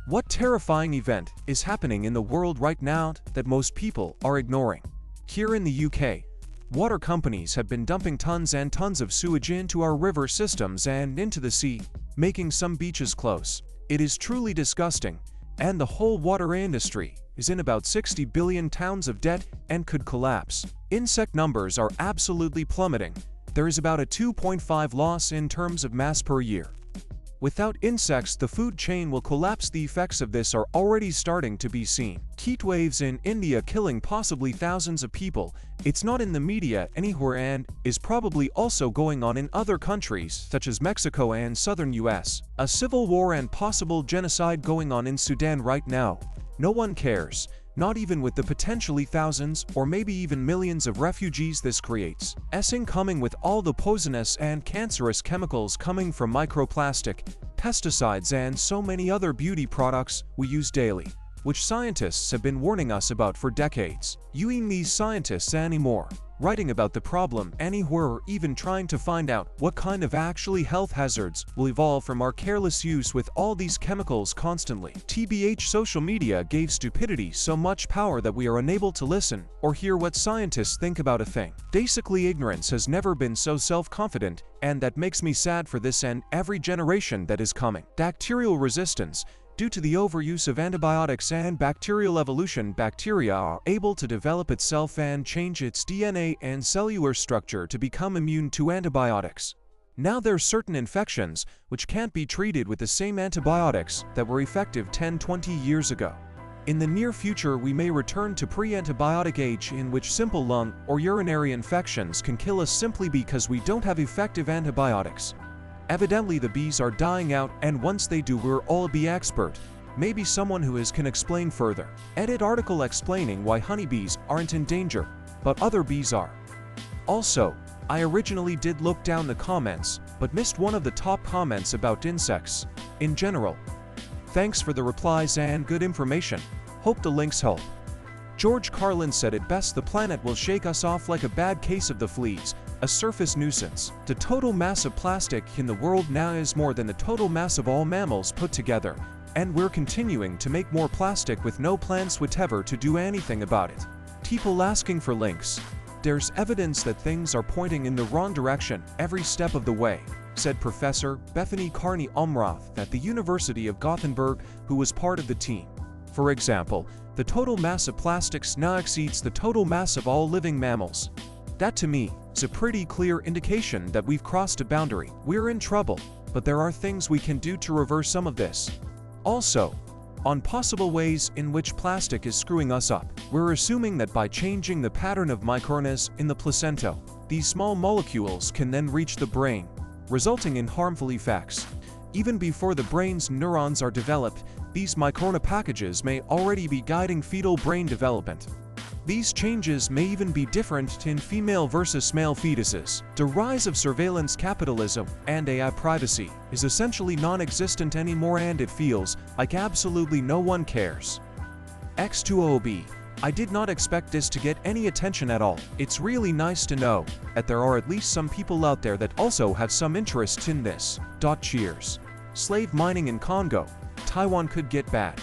What terrifying event is happening in the world right now that most people are ignoring? Here in the UK, water companies have been dumping tons and tons of sewage into our river systems and into the sea, making some beaches close. It is truly disgusting, and the whole water industry is in about 60 billion pounds of debt and could collapse. Insect numbers are absolutely plummeting. There is about a 2.5 loss in terms of mass per year. Without insects, the food chain will collapse. The effects of this are already starting to be seen. Heat waves in India killing possibly thousands of people. It's not in the media anywhere and is probably also going on in other countries such as Mexico and southern US. A civil war and possible genocide going on in Sudan right now. No one cares. Not even with the potentially thousands or maybe even millions of refugees this creates. Coming with all the poisonous and cancerous chemicals coming from microplastic, pesticides and so many other beauty products we use daily, which scientists have been warning us about for decades. Using these scientists anymore, writing about the problem anywhere or even trying to find out what kind of actually health hazards will evolve from our careless use with all these chemicals constantly. TBH, social media gave stupidity so much power that we are unable to listen or hear what scientists think about a thing. Basically, ignorance has never been so self-confident, and that makes me sad for this and every generation that is coming. Bacterial resistance. Due to the overuse of antibiotics and bacterial evolution, bacteria are able to develop itself and change its DNA and cellular structure to become immune to antibiotics. Now there are certain infections which can't be treated with the same antibiotics that were effective 10-20 years ago. In the near future, we may return to pre-antibiotic age in which simple lung or urinary infections can kill us simply because we don't have effective antibiotics. Evidently the bees are dying out, and once they do, we'll all be expert. Maybe someone who can explain further. Edit article explaining why honeybees aren't in danger, but other bees are. Also, I originally did look down the comments, but missed one of the top comments about insects in general. Thanks for the replies and good information. Hope the links help. George Carlin said it best: the planet will shake us off like a bad case of the fleas, a surface nuisance. The total mass of plastic in the world now is more than the total mass of all mammals put together, and we're continuing to make more plastic with no plans whatever to do anything about it. People asking for links. There's evidence that things are pointing in the wrong direction every step of the way, said Professor Bethany Carney Umroth at the University of Gothenburg, who was part of the team. For example, the total mass of plastics now exceeds the total mass of all living mammals. That to me is a pretty clear indication that we've crossed a boundary. We're in trouble, but there are things we can do to reverse some of this. Also, on possible ways in which plastic is screwing us up, we're assuming that by changing the pattern of microRNAs in the placenta, these small molecules can then reach the brain, resulting in harmful effects. Even before the brain's neurons are developed, these microRNA packages may already be guiding fetal brain development. These changes may even be different in female versus male fetuses. The rise of surveillance capitalism and AI privacy is essentially non-existent anymore, and it feels like absolutely no one cares. X2OB. I did not expect this to get any attention at all. It's really nice to know that there are at least some people out there that also have some interest in this. Cheers. Slave mining in Congo. Taiwan could get bad.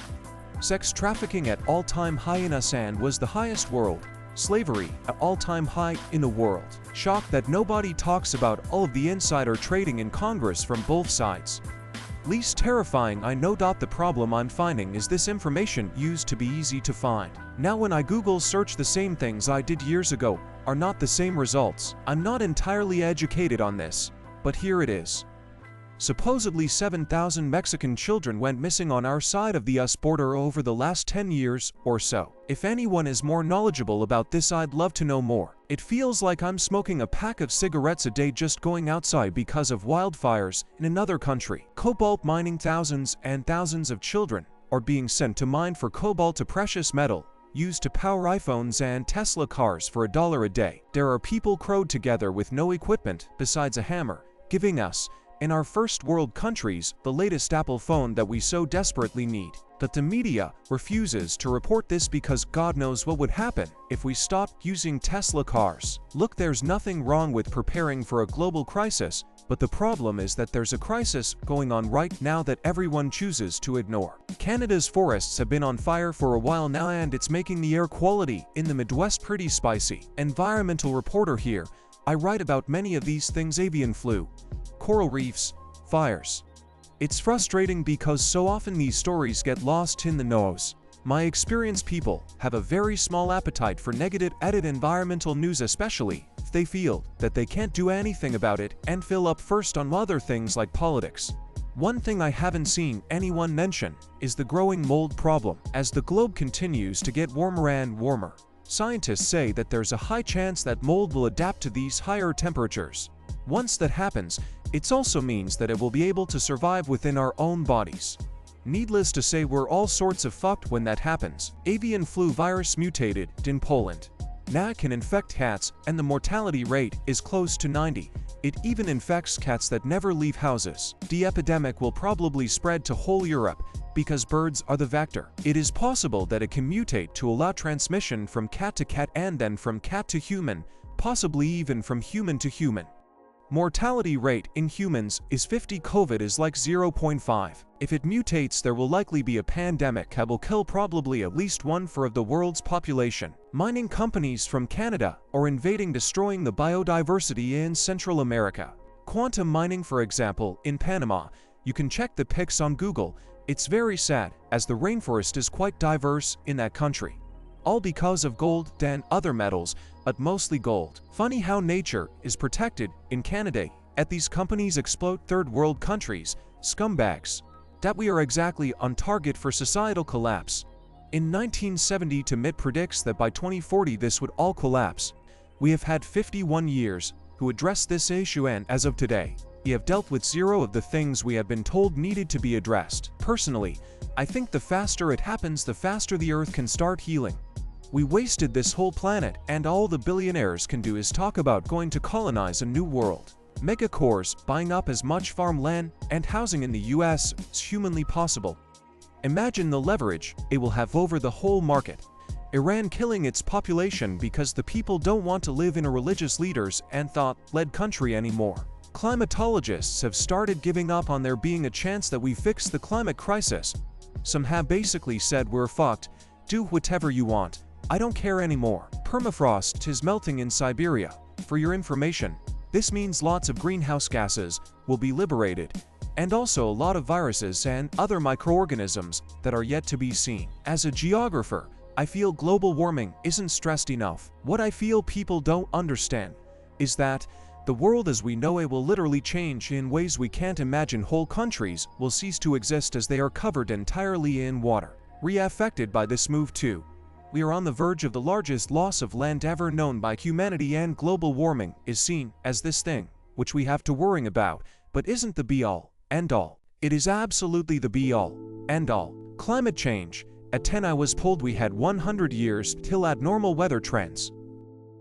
Sex trafficking at all-time high in ASEAN was the highest world. Slavery at all-time high in the world. Shocked that nobody talks about all of the insider trading in Congress from both sides. Least terrifying, I know. The problem I'm finding is this information used to be easy to find. Now when I Google search, the same things I did years ago are not the same results. I'm not entirely educated on this, but here it is. Supposedly 7,000 Mexican children went missing on our side of the US border over the last 10 years or so. If anyone is more knowledgeable about this, I'd love to know more. It feels like I'm smoking a pack of cigarettes a day just going outside because of wildfires in another country. Cobalt mining. Thousands and thousands of children are being sent to mine for cobalt, a precious metal used to power iPhones and Tesla cars for $1 a day. There are people crowed together with no equipment besides a hammer, giving us, in our first world countries, the latest Apple phone that we so desperately need. But the media refuses to report this because God knows what would happen if we stopped using Tesla cars. Look, there's nothing wrong with preparing for a global crisis But the problem is that there's a crisis going on right now that everyone chooses to ignore. Canada's forests have been on fire for a while now, and it's making the air quality in the Midwest pretty spicy. Environmental reporter here. I write about many of these things: avian flu, coral reefs, fires. It's frustrating because so often these stories get lost in the news. My experienced people have a very small appetite for negative environmental news, especially if they feel that they can't do anything about it and fill up first on other things like politics. One thing I haven't seen anyone mention is the growing mold problem. As the globe continues to get warmer and warmer, scientists say that there's a high chance that mold will adapt to these higher temperatures. Once that happens, it also means that it will be able to survive within our own bodies. Needless to say, we're all sorts of fucked when that happens. Avian flu virus mutated in Poland. Now it can infect cats, and the mortality rate is close to 90. It even infects cats that never leave houses. The epidemic will probably spread to whole Europe because birds are the vector. It is possible that it can mutate to allow transmission from cat to cat and then from cat to human, possibly even from human to human. Mortality rate in humans is 50. COVID is like 0.5. If it mutates, there will likely be a pandemic that will kill probably at least 1/4 of the world's population. Mining companies from Canada are invading, destroying the biodiversity in Central America. Quantum mining, for example, in Panama. You can check the pics on Google. It's very sad, as the rainforest is quite diverse in that country. All because of gold and other metals, but mostly gold. Funny how nature is protected in Canada, yet these companies exploit third world countries, scumbags. That we are exactly on target for societal collapse. In 1970, Mitt predicts that by 2040 this would all collapse. We have had 51 years to address this issue, and as of today, we have dealt with 0 of the things we have been told needed to be addressed. Personally, I think the faster it happens, the faster the Earth can start healing. We wasted this whole planet, and all the billionaires can do is talk about going to colonize a new world. Megacores buying up as much farmland and housing in the US as humanly possible. Imagine the leverage it will have over the whole market. Iran killing its population because the people don't want to live in a religious leaders and thought-led country anymore. Climatologists have started giving up on there being a chance that we fix the climate crisis. Some have basically said, we're fucked, do whatever you want, I don't care anymore. Permafrost is melting in Siberia. For your information, this means lots of greenhouse gases will be liberated, and also a lot of viruses and other microorganisms that are yet to be seen. As a geographer, I feel global warming isn't stressed enough. What I feel people don't understand is that the world as we know it will literally change in ways we can't imagine. Whole countries will cease to exist as they are covered entirely in water. Affected by this move too. We are on the verge of the largest loss of land ever known by humanity, and global warming is seen as this thing which we have to worry about, but isn't the be-all, end-all. It is absolutely the be-all, end-all. Climate change. At 10 I was told we had 100 years till abnormal weather trends.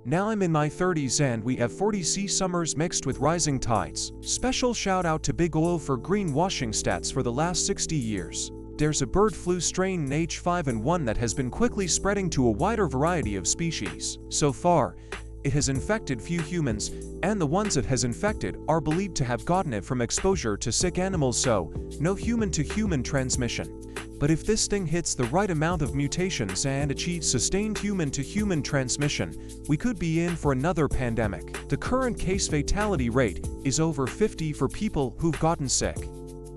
Now I'm in my 30s and we have 40°C summers mixed with rising tides. Special shout out to Big Oil for greenwashing stats for the last 60 years. There's a bird flu strain H5N1 that has been quickly spreading to a wider variety of species. So far, it has infected few humans, and the ones it has infected are believed to have gotten it from exposure to sick animals, so no human-to-human transmission. But if this thing hits the right amount of mutations and achieves sustained human-to-human transmission, we could be in for another pandemic. The current case fatality rate is over 50 for people who've gotten sick.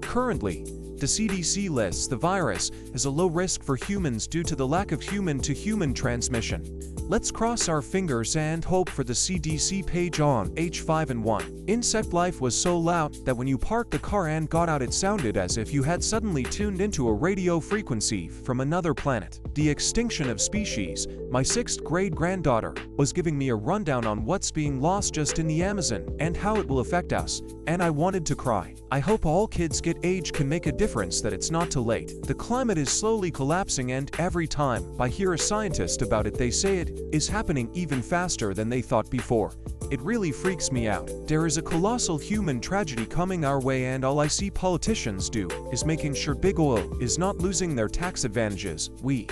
Currently, the CDC lists the virus as a low risk for humans due to the lack of human-to-human transmission. Let's cross our fingers and hope for the CDC page on H5N1. Insect life was so loud that when you parked the car and got out, it sounded as if you had suddenly tuned into a radio frequency from another planet. The extinction of species. My 6th grade granddaughter was giving me a rundown on what's being lost just in the Amazon and how it will affect us, and I wanted to cry. I hope all kids get age can make a difference, that it's not too late. The climate is slowly collapsing, and every time I hear a scientist about it, they say it is happening even faster than they thought before. It really freaks me out. There is a colossal human tragedy coming our way, and all I see politicians do is making sure Big Oil is not losing their tax advantages. We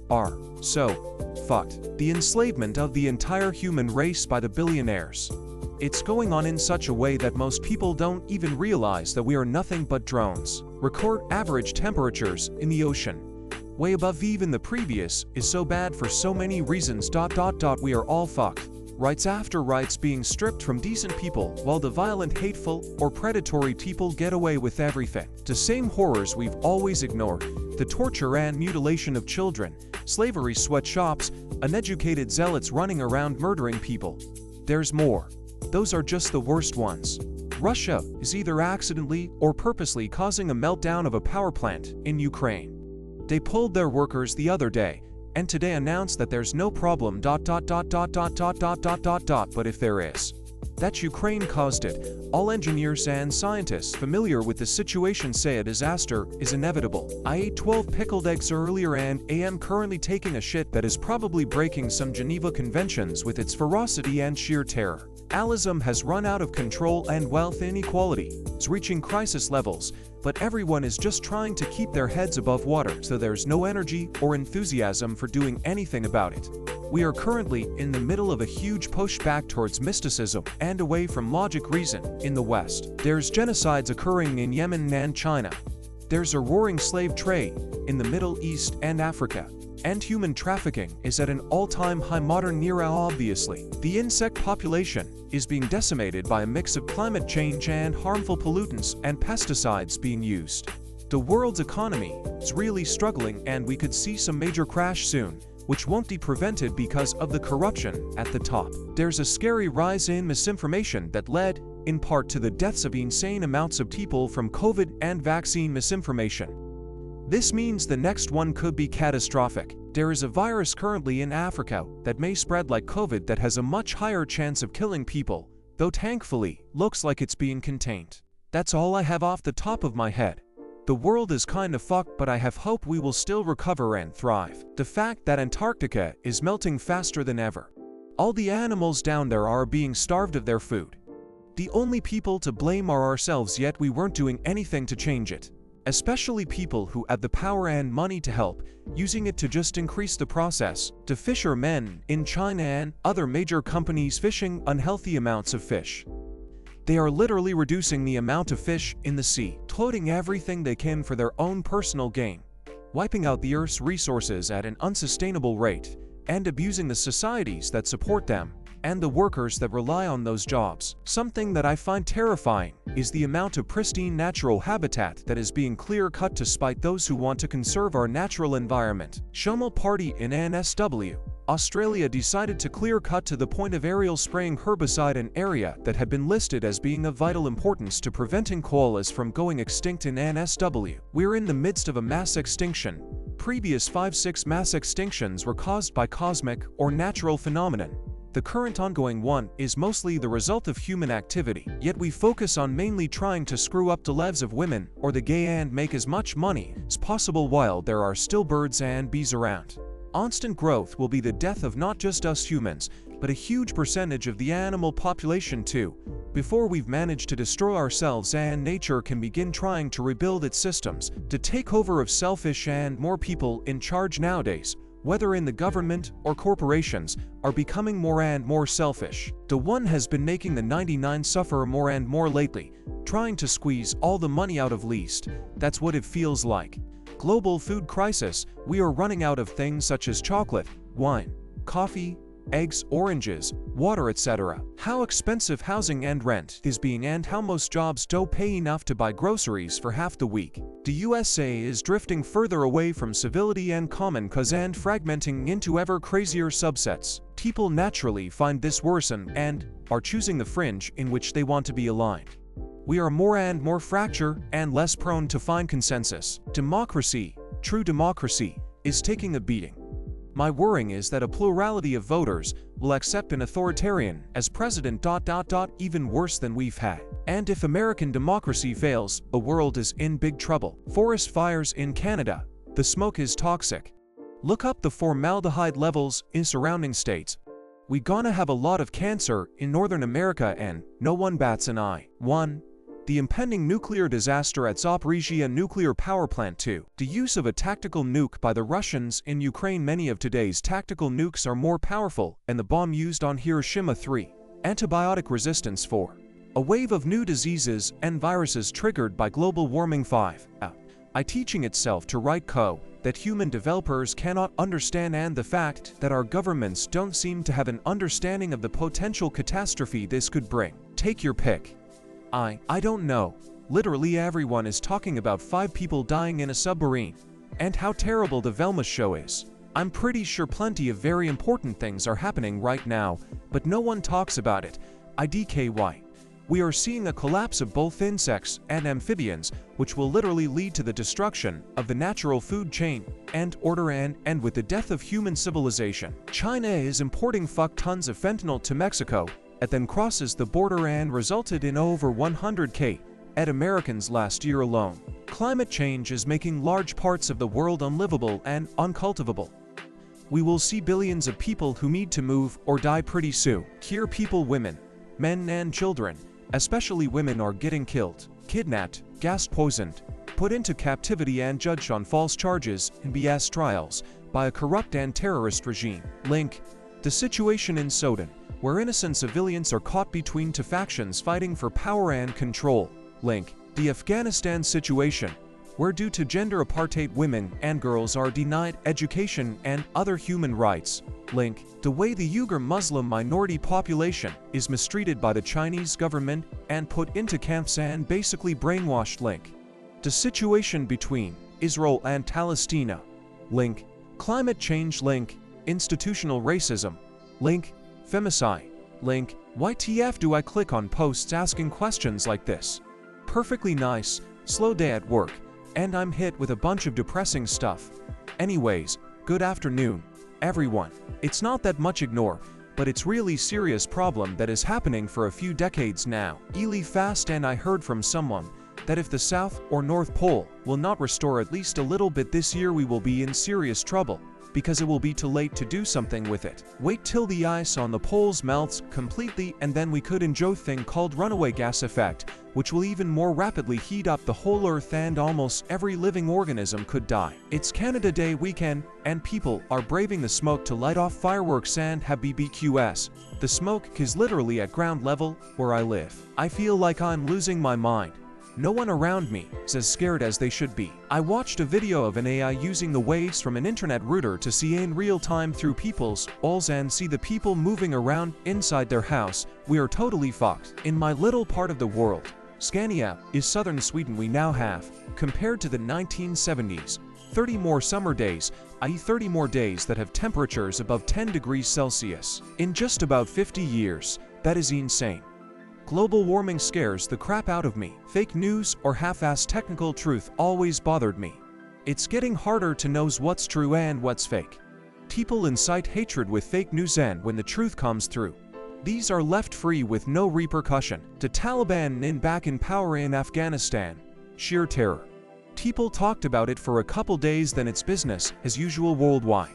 are so fucked. The enslavement of the entire human race by the billionaires. It's going on in such a way that most people don't even realize that we are nothing but drones. Record average temperatures in the ocean way above even the previous is so bad for so many reasons. We are all fucked. Rights after rights being stripped from decent people, while the violent, hateful, or predatory people get away with everything. The same horrors we've always ignored: the torture and mutilation of children, slavery, sweatshops, uneducated zealots running around murdering people. There's more. Those are just the worst ones. Russia is either accidentally or purposely causing a meltdown of a power plant in Ukraine. They pulled their workers the other day, and today announced that there's no problem. But if there is, that Ukraine caused it. All engineers and scientists familiar with the situation say a disaster is inevitable. I ate 12 pickled eggs earlier and am currently taking a shit that is probably breaking some Geneva Conventions with its ferocity and sheer terror. Alism has run out of control and wealth inequality is reaching crisis levels, but everyone is just trying to keep their heads above water, so there's no energy or enthusiasm for doing anything about it. We are currently in the middle of a huge pushback towards mysticism and away from logic reason in the West. There's genocides occurring in Yemen and China. There's a roaring slave trade in the Middle East and Africa. And human trafficking is at an all-time high modern era. Obviously, the insect population is being decimated by a mix of climate change and harmful pollutants and pesticides being used. The world's economy is really struggling, and we could see some major crash soon, which won't be prevented because of the corruption at the top. There's a scary rise in misinformation that led, in part, to the deaths of insane amounts of people from COVID and vaccine misinformation. This means the next one could be catastrophic. There is a virus currently in Africa that may spread like COVID that has a much higher chance of killing people, though thankfully, looks like it's being contained. That's all I have off the top of my head. The world is kinda fucked, but I have hope we will still recover and thrive. The fact that Antarctica is melting faster than ever. All the animals down there are being starved of their food. The only people to blame are ourselves, yet we weren't doing anything to change it. Especially people who have the power and money to help, using it to just increase the process. The fishermen in China and other major companies fishing unhealthy amounts of fish. They are literally reducing the amount of fish in the sea, toting everything they can for their own personal gain, wiping out the Earth's resources at an unsustainable rate, and abusing the societies that support them and the workers that rely on those jobs. Something that I find terrifying is the amount of pristine natural habitat that is being clear-cut to spite those who want to conserve our natural environment. Shumel Party in NSW, Australia decided to clear-cut to the point of aerial spraying herbicide an area that had been listed as being of vital importance to preventing koalas from going extinct in NSW. We're in the midst of a mass extinction. Previous 5-6 mass extinctions were caused by cosmic or natural phenomenon. The current ongoing one is mostly the result of human activity, yet we focus on mainly trying to screw up the lives of women or the gay and make as much money as possible while there are still birds and bees around. Constant growth will be the death of not just us humans, but a huge percentage of the animal population too, before we've managed to destroy ourselves and nature can begin trying to rebuild its systems. The takeover of selfish and more people in charge nowadays, whether in the government or corporations, are becoming more and more selfish. The one has been making the 99 suffer more and more lately, trying to squeeze all the money out of least. That's what it feels like. Global food crisis, we are running out of things such as chocolate, wine, coffee, eggs, oranges, water, etc. How expensive housing and rent is being, and how most jobs don't pay enough to buy groceries for half the week. The USA is drifting further away from civility and common cause and fragmenting into ever crazier subsets. People naturally find this worrisome and are choosing the fringe in which they want to be aligned. We are more and more fractured and less prone to find consensus. Democracy, true democracy, is taking a beating. My worrying is that a plurality of voters will accept an authoritarian as president. Even worse than we've had. And if American democracy fails, the world is in big trouble. Forest fires in Canada. The smoke is toxic. Look up the formaldehyde levels in surrounding states. We gonna have a lot of cancer in Northern America and no one bats an eye. 1. The impending nuclear disaster at Zaporizhzhia nuclear power plant. 2. The use of a tactical nuke by the Russians in Ukraine. Many of today's tactical nukes are more powerful, and the bomb used on Hiroshima. 3. Antibiotic resistance 4. A wave of new diseases and viruses triggered by global warming 5. I teaching itself to write code that human developers cannot understand, and the fact that our governments don't seem to have an understanding of the potential catastrophe this could bring. Take your pick. I don't know. Literally everyone is talking about 5 people dying in a submarine, and how terrible the Velma show is. I'm pretty sure plenty of very important things are happening right now, but no one talks about it. IDKY. We are seeing a collapse of both insects and amphibians, which will literally lead to the destruction of the natural food chain and order, and with the death of human civilization. China is importing tons of fentanyl to Mexico, and then crosses the border and resulted in over 100,000 dead Americans last year alone. Climate change is making large parts of the world unlivable and uncultivable. We will see billions of people who need to move or die pretty soon. Here people, women, men and children, especially women, are getting killed, kidnapped, gas poisoned, put into captivity and judged on false charges and BS trials by a corrupt and terrorist regime. Link. The situation in Sudan, where innocent civilians are caught between 2 factions fighting for power and control. Link. The Afghanistan situation, where due to gender apartheid women and girls are denied education and other human rights. Link. The way the Uyghur Muslim minority population is mistreated by the Chinese government and put into camps and basically brainwashed. Link. The situation between Israel and Palestine. Link. Climate change. Link. Institutional racism. Link. Femicide. Link. YTF do I click on posts asking questions like this? Perfectly nice, slow day at work, and I'm hit with a bunch of depressing stuff. Anyways, good afternoon, everyone. It's not that much ignore, but it's really serious problem that is happening for a few decades now. Really fast, and I heard from someone that if the South or North Pole will not restore at least a little bit this year, we will be in serious trouble, because it will be too late to do something with it. Wait till the ice on the poles melts completely, and then we could enjoy thing called runaway gas effect, which will even more rapidly heat up the whole earth and almost every living organism could die. It's Canada Day weekend, and people are braving the smoke to light off fireworks and have BBQs. The smoke is literally at ground level where I live. I feel like I'm losing my mind. No one around me is as scared as they should be. I watched a video of an AI using the waves from an internet router to see in real time through people's walls and see the people moving around inside their house. We are totally fucked. In my little part of the world, Scania is southern Sweden, we now have, compared to the 1970s, 30 more summer days, i.e. 30 more days that have temperatures above 10 degrees Celsius. In just about 50 years, that is insane. Global warming scares the crap out of me. Fake news or half-assed technical truth always bothered me. It's getting harder to know what's true and what's fake. People incite hatred with fake news, and when the truth comes through, these are left free with no repercussion. The Taliban back in power in Afghanistan. Sheer terror. People talked about it for a couple days, then it's business as usual worldwide.